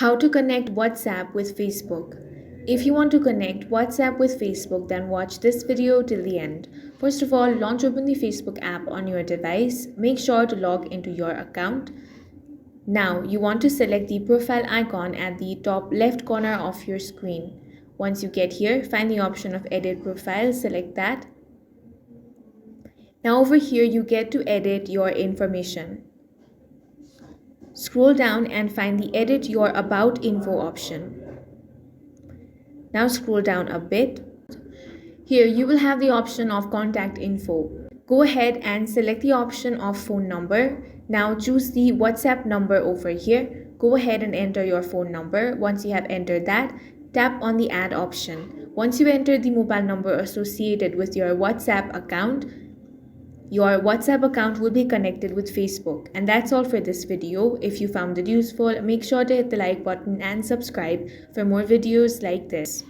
How to connect WhatsApp with Facebook. If you want to connect WhatsApp with Facebook, then watch this video till the end. First of all, launch open the Facebook app on your device. Make sure to log into your account. Now, you want to select the profile icon at the top left corner of your screen. Once you get here, find the option of Edit Profile, select that. Now over here, you get to edit your information. Scroll down and find the Edit Your About Info option. Now scroll down a bit. Here you will have the option of Contact Info. Go ahead and select the option of Phone Number. Now choose the WhatsApp number over here. Go ahead and enter your phone number. Once you have entered that, tap on the Add option. Once you enter the mobile number associated with your WhatsApp account, your WhatsApp account will be connected with Facebook. And that's all for this video. If you found it useful, make sure to hit the like button and subscribe for more videos like this.